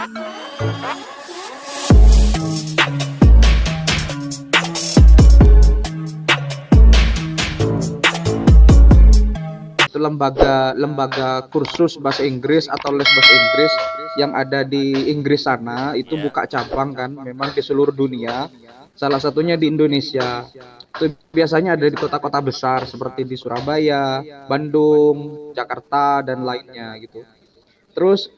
Itu lembaga kursus bahasa Inggris atau les bahasa Inggris yang ada di Inggris sana itu Ya. buka cabang kan memang di seluruh dunia, salah satunya di Indonesia. Itu biasanya ada di kota-kota besar seperti di Surabaya, Bandung, Jakarta dan lainnya gitu. Terus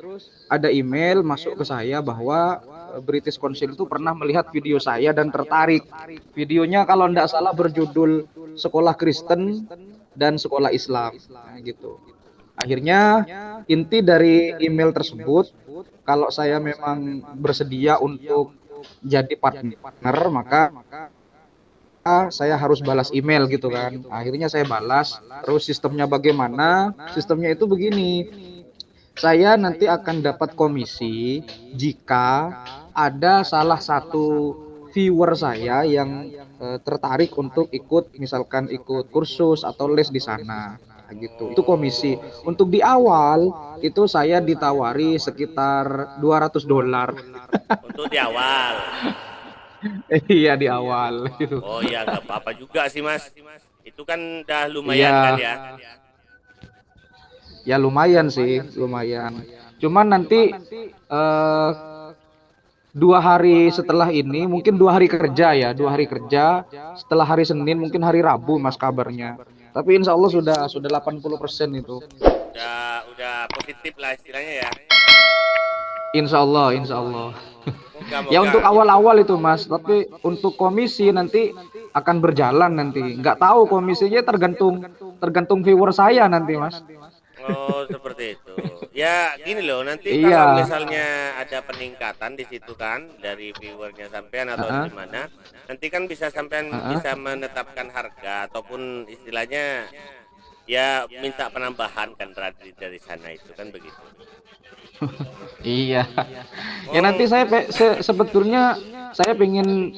ada email masuk ke saya bahwa British Council itu pernah melihat video saya dan tertarik. Videonya kalau tidak salah berjudul Sekolah Kristen dan Sekolah Islam. Nah, gitu. Akhirnya inti dari email tersebut, kalau saya memang bersedia untuk jadi partner, maka saya harus balas email gitu kan. Akhirnya saya balas. Terus sistemnya bagaimana? Sistemnya itu begini. Saya nanti akan dapat komisi jika ada salah satu viewer saya yang tertarik untuk ikut misalkan ikut kursus atau les di sana. Nah, gitu. Itu komisi. Oh, Untuk di awal itu saya ditawari sekitar $200. untuk di awal. Iya di awal gitu. Oh ya, nggak apa-apa juga sih Mas. Itu kan udah lumayan kan Iya, ya. ya lumayan sih, lumayan. Cuman nanti eh 2 hari setelah ini, mungkin 2 hari kerja ya, 2 hari kerja. Setelah hari Senin, mungkin hari Rabu, Mas kabarnya. Tapi Insya Allah sudah 80% itu. Udah positif lah istilahnya ya. Insya Allah, Insya Allah. Ya Moga-moga. untuk awal-awal itu Mas, tapi untuk komisi nanti akan berjalan nanti. Nggak tahu komisinya tergantung tergantung viewer saya nanti Mas. Oh, seperti itu. Ya, gini loh, nanti kalau Iya. misalnya ada peningkatan di situ kan dari viewernya sampean atau Heeh, di mana, nanti kan bisa sampean heeh. bisa menetapkan harga ataupun istilahnya ya minta penambahan kan dari sana itu kan begitu. Iya. Ya nanti Oh, sebetulnya saya pengen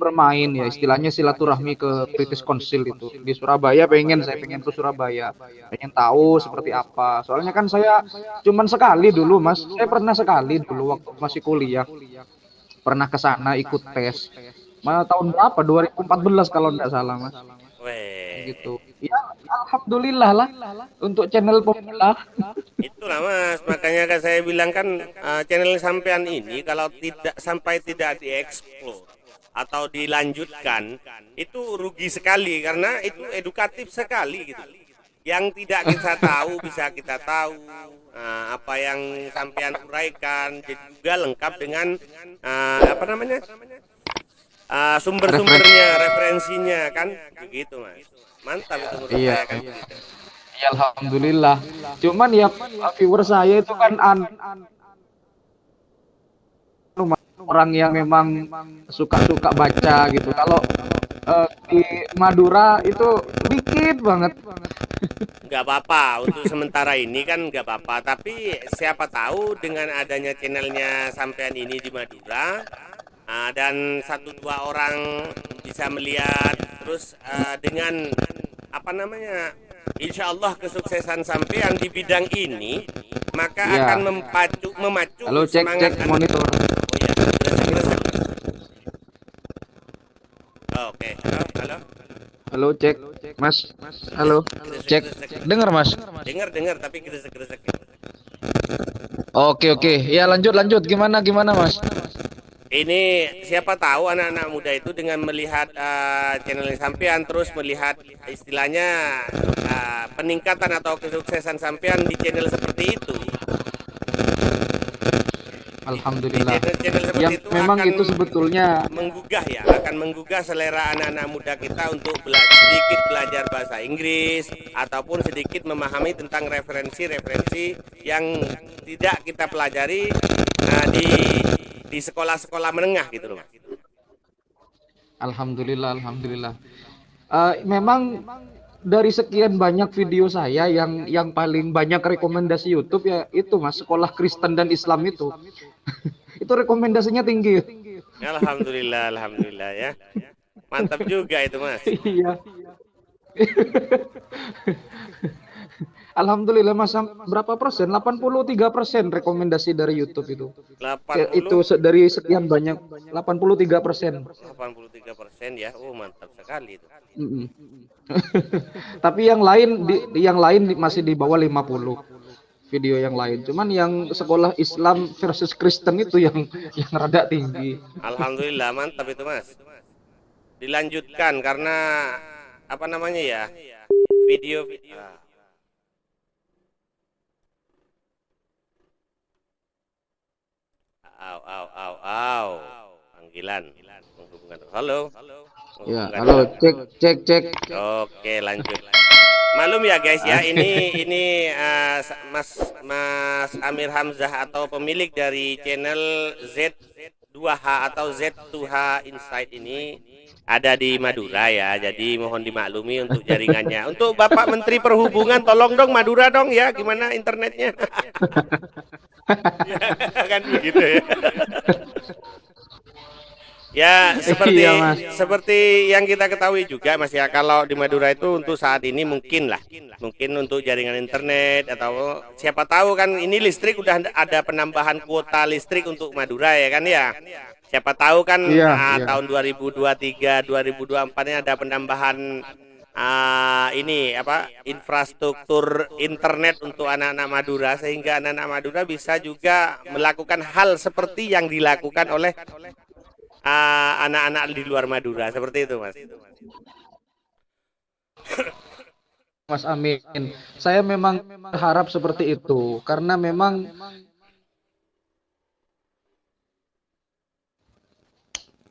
bermain ya istilahnya silaturahmi ke British Council itu di Surabaya saya pengen ke Surabaya pengen tahu seperti apa soalnya kan saya cuman sekali dulu Mas saya pernah sekali dulu waktu masih kuliah pernah ke sana ikut tes mana tahun berapa 2014 kalau tidak salah Mas weh. gitu ya alhamdulillah lah untuk channel pemula. Itulah Mas, makanya kan saya bilang kan channel sampean ini kalau tidak dieksplor atau dilanjutkan itu rugi sekali karena itu edukatif sekali gitu. Yang tidak kita tahu bisa kita tahu. Apa yang sampean uraikan jadi juga lengkap dengan apa namanya? Referensi. Sumber-sumbernya, referensinya kan begitu Mas. Mantap itu menurut Iya, saya kan iya. begitu. Ya, alhamdulillah. Cuman ya viewer saya itu kan orang yang memang suka-suka baca gitu. Kalau di Madura itu dikit banget. Nggak apa-apa untuk sementara ini kan nggak apa-apa tapi siapa tahu dengan adanya channelnya sampean ini di Madura dan satu dua orang bisa melihat terus dengan apa namanya Insya Allah kesuksesan sampean di bidang ini maka akan Iya. memacu Halo, cek semangat cek monitor. oh ya gresek gresek oh, oke halo halo Halo, cek. Mas. Halo. gresek Cek. gresek Dengar, Mas? dengar dengar tapi gresek gresek. Oke, oke. Ya, lanjut lanjut. Gimana gimana, Mas? Ini siapa tahu anak-anak muda itu dengan melihat channel sampean terus melihat istilahnya peningkatan atau kesuksesan sampean di channel seperti itu. Di Alhamdulillah. channel Ya, seperti itu memang akan itu sebetulnya menggugah ya, akan menggugah selera anak-anak muda kita untuk sedikit belajar bahasa Inggris ataupun sedikit memahami tentang referensi-referensi yang tidak kita pelajari di sekolah-sekolah menengah gitu loh Mas. alhamdulillah, alhamdulillah. Memang dari sekian banyak video saya yang paling banyak rekomendasi YouTube ya itu Mas sekolah Kristen dan Islam itu. Itu rekomendasinya tinggi. Alhamdulillah, alhamdulillah ya. Mantap juga itu Mas. Iya. Alhamdulillah Mas, berapa persen? 83% rekomendasi dari YouTube itu. Itu 80, dari sekian banyak 83%. 83% ya. Oh, mantap sekali itu. Mm-mm. Tapi yang lain masih di bawah 50 video yang lain. Cuman yang sekolah Islam versus Kristen itu yang rada tinggi. Alhamdulillah, mantap itu Mas. Dilanjutkan karena apa namanya ya? Video. Au. Panggilan menghubungkan. Halo. Ya, Menghubungkan. halo, cek. Oke, lanjut. Malum ya guys ya, ini Mas Amir Hamzah atau pemilik dari channel Z2H atau Z2H Insight ini ada di Madura ya. Jadi mohon dimaklumi untuk jaringannya. Untuk Bapak Menteri Perhubungan, tolong dong Madura dong ya, gimana internetnya? Kan begitu ya. Ya, Iya, Mas. seperti yang kita ketahui juga Mas ya, kalau di Madura itu untuk saat ini mungkin untuk jaringan internet atau siapa tahu kan ini listrik udah ada penambahan kuota listrik untuk Madura ya kan ya. Siapa tahu kan Iya. tahun 2023 2024 ini ada penambahan ini apa infrastruktur internet untuk anak-anak Madura sehingga anak-anak Madura bisa juga melakukan hal seperti yang dilakukan oleh anak-anak di luar Madura seperti itu Mas. Mas Amin. Saya memang berharap seperti itu karena memang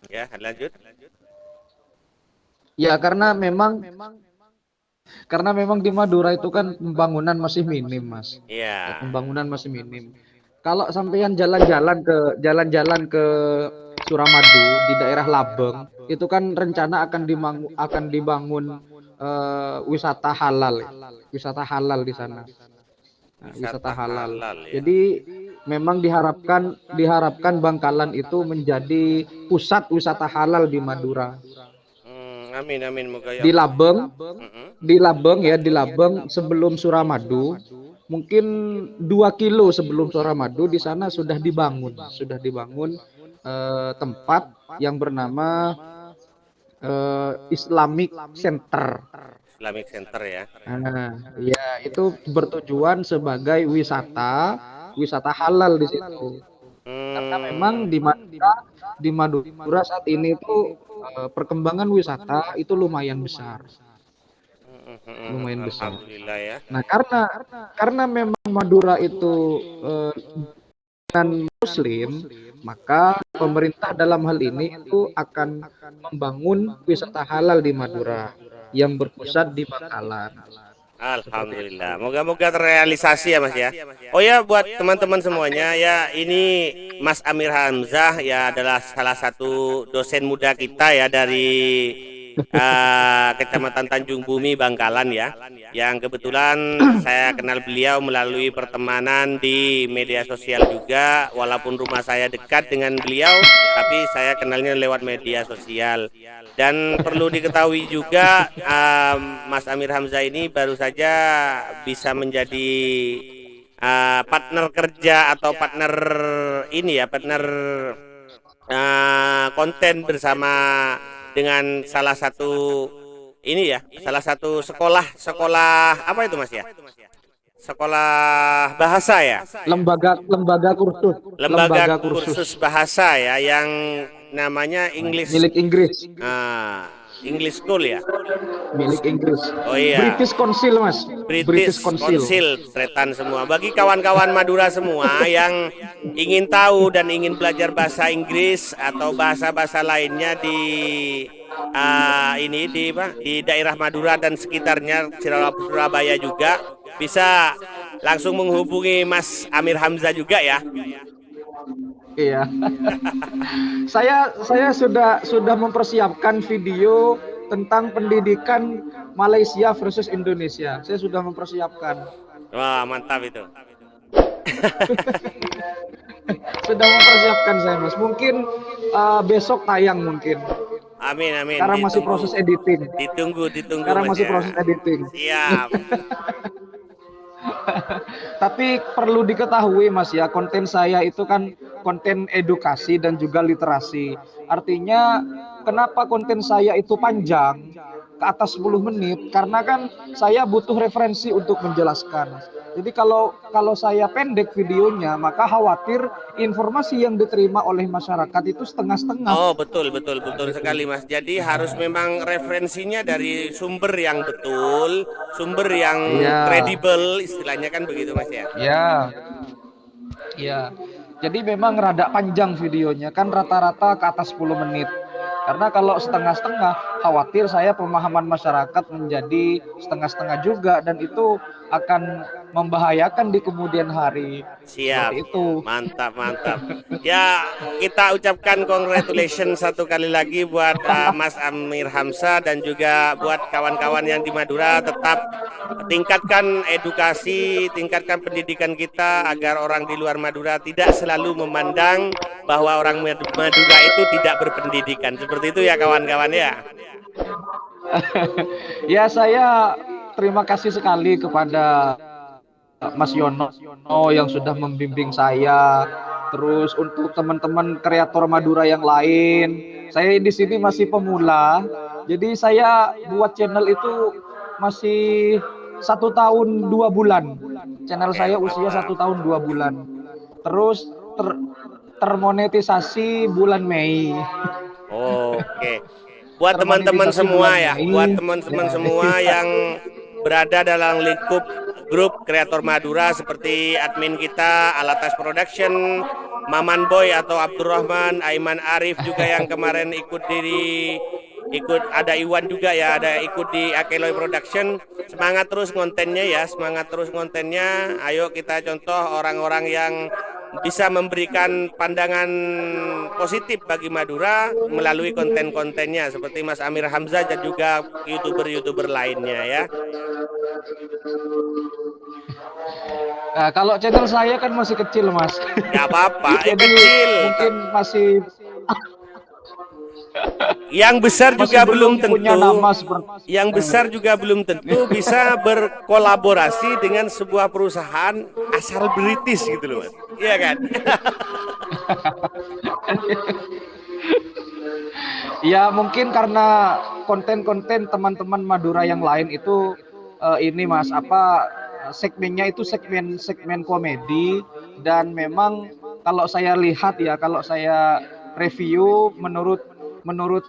Ya, lanjut. ya karena memang di Madura itu kan pembangunan masih minim, Mas. Ya, Iya. pembangunan masih minim. Kalau sampean jalan-jalan ke Suramadu di daerah Labeng, itu kan rencana akan dibangun wisata halal, wisata halal di sana. Nah, wisata Wisata halal. halal ya. Jadi memang diharapkan Bangkalan itu menjadi pusat wisata halal di Madura. Amin moga ya Di Allah. Labeng, Mm-mm. di Labeng sebelum Suramadu, mungkin 2 kilo sebelum Suramadu di sana sudah dibangun tempat yang bernama Islamic Center. Islamic Center ya. Nah, ya itu bertujuan sebagai wisata halal di situ. Karena memang di Madura saat ini itu perkembangan wisata itu lumayan besar, lumayan besar. Alhamdulillah ya. Nah, karena memang Madura itu dan Muslim, maka pemerintah dalam hal ini itu akan membangun wisata halal di Madura yang berpusat di Bangkalan. Seperti itu. Alhamdulillah. Moga-moga terrealisasi ya Mas ya. Oh ya buat teman-teman semuanya ya ini Mas Amir Hamzah ya adalah salah satu dosen muda kita ya dari Kecamatan Tanjung Bumi Bangkalan ya. Yang kebetulan saya kenal beliau melalui pertemanan di media sosial juga walaupun rumah saya dekat dengan beliau tapi saya kenalnya lewat media sosial. Dan perlu diketahui juga Mas Amir Hamzah ini baru saja bisa menjadi partner kerja atau partner ini ya partner konten bersama dengan salah satu ini ya salah satu sekolah apa itu Mas ya sekolah bahasa ya Lembaga kursus bahasa ya yang namanya milik Inggris, English School ya. milik Inggris. Oh iya. British Council, Mas. British Council tretan semua. Bagi kawan-kawan Madura semua yang ingin tahu dan ingin belajar bahasa Inggris atau bahasa-bahasa lainnya di ini di daerah Madura dan sekitarnya Surabaya juga bisa langsung menghubungi Mas Amir Hamzah juga ya. Iya. Saya sudah mempersiapkan video tentang pendidikan Malaysia versus Indonesia. Saya sudah mempersiapkan. Wah, mantap itu. Sudah mempersiapkan saya, Mas. Mungkin besok tayang mungkin. Amin. Sekarang masih proses editing. Ditunggu Sekarang Mas masih ya. proses editing. Siap. Tapi perlu diketahui Mas ya, konten saya itu kan konten edukasi dan juga literasi. Artinya kenapa konten saya itu panjang ke atas 10 menit? Karena kan saya butuh referensi untuk menjelaskan. Jadi kalau kalau saya pendek videonya, maka khawatir informasi yang diterima oleh masyarakat itu setengah-setengah. Oh, betul, betul, Nah, betul gitu. sekali, Mas. Jadi harus memang referensinya dari sumber yang betul, sumber yang Iya, kredibel, istilahnya kan begitu, Mas ya. ya, ya. Jadi memang rada panjang videonya, kan rata-rata ke atas 10 menit. Karena kalau setengah-setengah, khawatir saya pemahaman masyarakat menjadi setengah-setengah juga dan itu akan membahayakan di kemudian hari. Siap, Seperti itu. mantap, mantap. Ya, kita ucapkan congratulations satu kali lagi buat Mas Amir Hamzah dan juga buat kawan-kawan yang di Madura. Tetap tingkatkan edukasi, tingkatkan pendidikan kita agar orang di luar Madura tidak selalu memandang bahwa orang Madura itu tidak berpendidikan. Seperti itu ya kawan-kawan ya. Ya, saya terima kasih sekali kepada Mas Yono yang sudah membimbing saya. Terus untuk teman-teman kreator Madura yang lain, saya di sini masih pemula. Jadi saya buat channel itu masih 1 tahun 2 bulan. Channel Oke, saya usia mantap. 1 tahun 2 bulan. Terus termonetisasi bulan Mei. Oke. Buat teman-teman Termonetisasi semua bulan ya, buat Mei. teman-teman Ya. semua yang berada dalam lingkup grup kreator Madura seperti admin kita, Alatas Production, Maman Boy atau Abdurrahman, Aiman Arif juga yang kemarin ikut ada Iwan juga ya, ada ikut di Akeloy Production. Semangat terus kontennya ya, semangat terus kontennya. Ayo kita contoh orang-orang yang bisa memberikan pandangan positif bagi Madura melalui konten-kontennya seperti Mas Amir Hamzah dan juga YouTuber-YouTuber lainnya ya. Nah, kalau channel saya kan masih kecil, Mas. Gak apa-apa, Jadi kecil. mungkin masih Yang besar masih juga belum belum punya tentu, nama seperti yang besar juga belum tentu bisa berkolaborasi dengan sebuah perusahaan asal British gitu loh, Mas. Iya kan? ya mungkin karena konten-konten teman-teman Madura yang lain itu ini Mas apa segmennya itu segmen segmen komedi dan memang kalau saya lihat ya kalau saya review menurut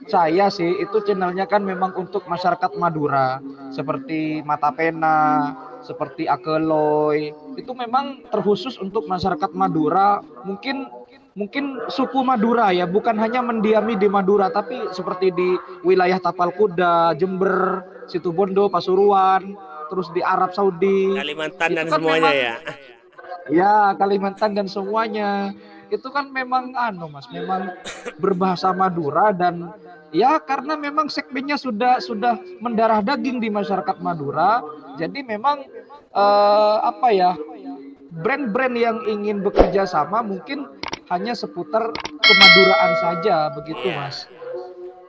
saya sih itu channelnya kan memang untuk masyarakat Madura seperti Mata Pena, seperti Akeloy itu memang terkhusus untuk masyarakat Madura mungkin mungkin suku Madura ya bukan hanya mendiami di Madura tapi seperti di wilayah Tapal Kuda, Jember, Situbondo, Pasuruan, terus di Arab Saudi Kalimantan itu dan kan semuanya memang ya. ya Kalimantan dan semuanya itu kan memang Mas memang berbahasa Madura dan ya karena memang segmennya sudah mendarah daging di masyarakat Madura jadi memang apa ya brand-brand yang ingin bekerja sama mungkin hanya seputar kemaduraan saja begitu Iya. Mas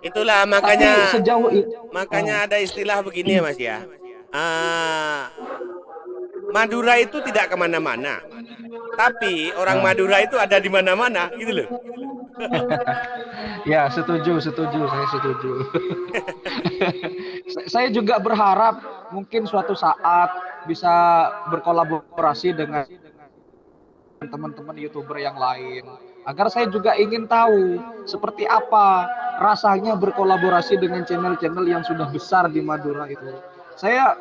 Itulah tapi makanya sejauh itu makanya ada istilah begini ya Mas ya. Ah, Madura itu tidak kemana-mana, tapi orang Madura itu ada di mana-mana, gitu loh. ya setuju saya setuju saya juga berharap mungkin suatu saat bisa berkolaborasi dengan teman-teman YouTuber yang lain agar saya juga ingin tahu seperti apa rasanya berkolaborasi dengan channel-channel yang sudah besar di Madura itu. Saya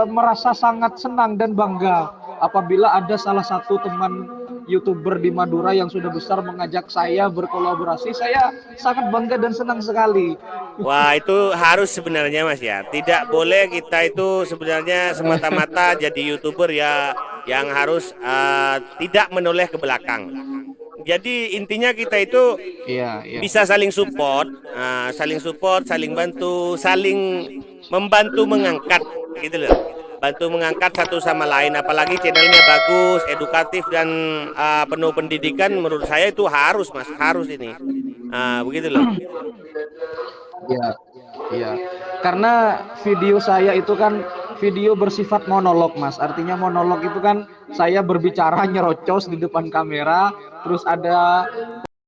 merasa sangat senang dan bangga apabila ada salah satu teman YouTuber di Madura yang sudah besar mengajak saya berkolaborasi. Saya sangat bangga dan senang sekali. Wah, itu harus sebenarnya Mas ya. Tidak boleh kita itu sebenarnya semata-mata jadi YouTuber ya yang harus tidak menoleh ke belakang. Jadi intinya kita itu Iya, iya. bisa saling support, saling bantu, saling membantu mengangkat gitu loh. Bantu mengangkat satu sama lain apalagi channelnya bagus, edukatif dan penuh pendidikan menurut saya itu harus Mas, harus ini. Begitu loh. Iya, iya. Karena video saya itu kan video bersifat monolog, Mas. Artinya monolog itu kan saya berbicara nyerocos di depan kamera, terus ada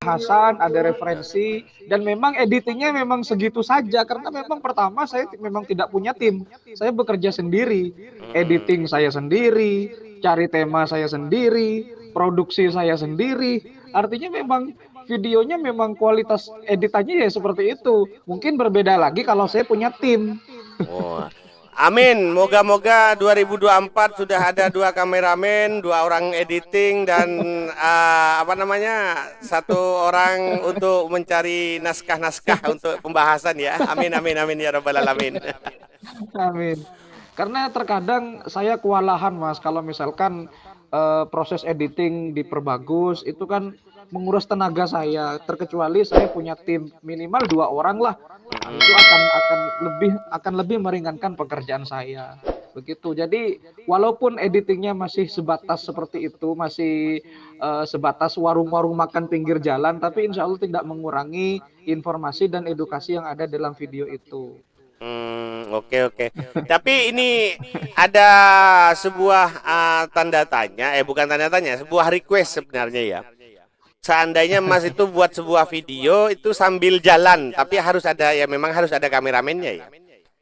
bahasan, ada referensi, dan memang editingnya memang segitu saja karena memang pertama saya memang tidak punya tim. Saya bekerja sendiri, editing saya sendiri, cari tema saya sendiri, produksi saya sendiri. Artinya memang videonya memang kualitas editannya ya seperti itu. Mungkin berbeda lagi kalau saya punya tim. Oh. Amin, moga-moga 2024 sudah ada 2 kameramen, 2 orang editing dan apa namanya, 1 orang untuk mencari naskah-naskah untuk pembahasan ya. Amin amin amin ya rabbal alamin. Amin. Karena terkadang saya kewalahan, Mas, kalau misalkan proses editing diperbagus itu kan menguras tenaga saya. Terkecuali saya punya tim minimal 2 orang lah. Nah, itu akan lebih meringankan pekerjaan saya. Begitu. Jadi walaupun editingnya masih sebatas seperti itu, masih sebatas warung-warung makan pinggir jalan, tapi insya Allah tidak mengurangi informasi dan edukasi yang ada dalam video itu. Oke oke. Tapi ini ada sebuah tanda tanya, bukan tanda tanya, sebuah request sebenarnya ya. Seandainya Mas itu buat sebuah video itu sambil jalan, tapi harus ada ya memang harus ada kameramennya ya.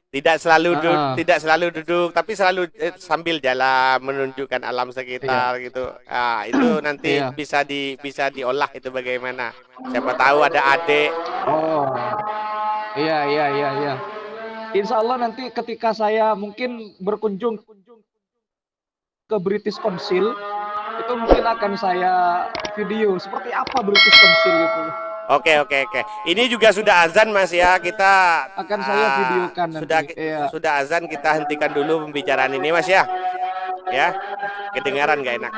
Tidak selalu duduk, tapi selalu sambil jalan menunjukkan alam sekitar gitu. Itu nanti Iya. bisa diolah itu bagaimana. Siapa tahu ada adik. Oh, iya, iya, iya, iya. Insya Allah nanti ketika saya mungkin berkunjung ke British Council, itu mungkin akan saya video seperti apa British Council itu. Oke oke oke. Ini juga sudah azan Mas ya. Kita Akan saya videokan nanti. Iya. sudah azan, kita hentikan dulu pembicaraan ini Mas ya. Ya. Kedengaran nggak enak.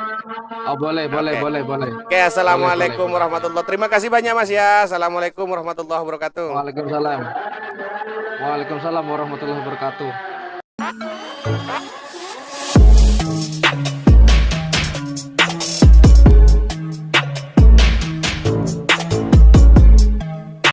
Oh, boleh, boleh, Oke. boleh, boleh. Oke, assalamualaikum Boleh. warahmatullahi. Terima kasih banyak Mas ya. Assalamualaikum warahmatullahi wabarakatuh. Waalaikumsalam. Waalaikumsalam warahmatullahi wabarakatuh.